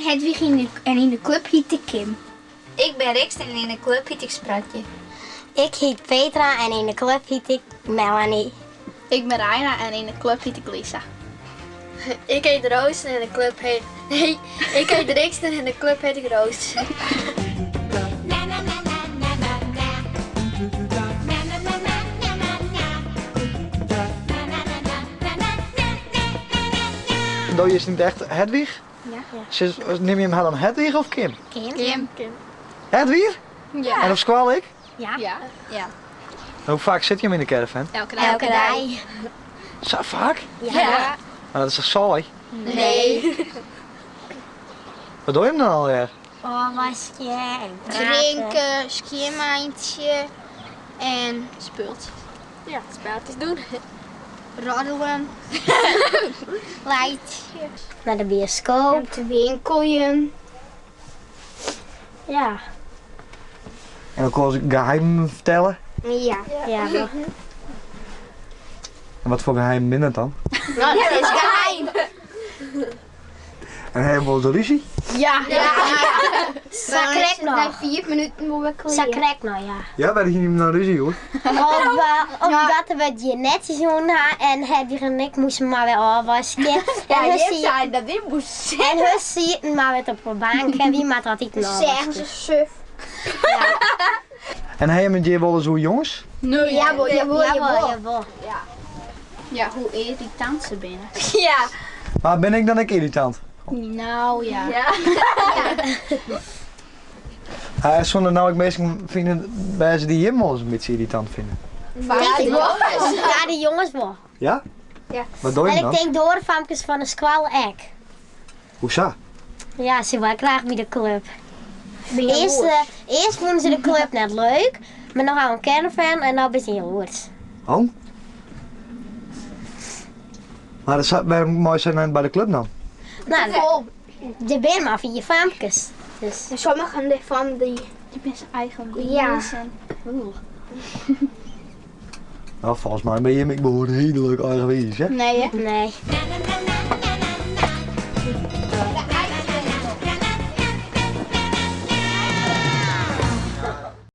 ben Hedwig en in de club heet ik Kim. Ik ben Rix en in de club heet ik Spratje. Ik heet Petra en in de club heet ik Melanie. Ik ben Raina en in de club heet ik Lisa. Ik heet Roos en in de club heet... Nee, ik heet Rix en in de club heet ik Roos. Doe je is niet echt Hedwig? Ja. Neem je hem dan Hedwig of Kim? Kim. Hedwig? Ja. En op squal ik? Ja. Ja. Hoe vaak zit je hem in de caravan? Elke Elke dag. Zo vaak? Ja. Maar dat is toch saai? Nee. Wat doe je hem dan alweer? Oorwasje en praten. Drinken, skiermijntje en Speelt. Ja, spelletjes doen. raddelen. Leidje. Naar de bioscoop. Te winkelen. Ja. En dan kon ik geheimen vertellen. Ja. Ja. En wat voor geheim ben het dan? Nou, dat is geheim. En helemaal de ruzie? Ja. Zakrek Na nog. 4 minuten moeten we kleren. Zakrek nog, ja. Ja, werd je niet naar ruzie hoor. Omdat we je netjes doen en Hedwig en ik moesten maar weer afwassen. En zei dat dit moest En hun zitten maar weer op de bank en wie maakt dat ik nog zeggen ze suf. En hij met je wel zo jongens? Nee, jawel. Jawel. Ja, hoe irritant ze binnen. Ja. Maar ben ik dan ook irritant? Nou ja. Zonder nou ik meestal vinden bij ze die hem wel eens een beetje irritant vinden. Ja, de jongens wel. Ja? Ja. Wat doe je En dan? ik denk door de famkes van de squal ek. Hoezo? Ja, ze wil graag bij de club. Eerst vonden ze de club net leuk, maar nog aan een caravan en nou ben ze jaloers. Oh? Maar dat zou wel mooi zijn bij de club dan. Nou, de ben maar 4 famkes. Dus. Sommigen van die... Die ben zijn eigen Ja. Nou, volgens mij ben je ik behoor een hele leuk eigen wezen, hè? Nee, hè? Nee.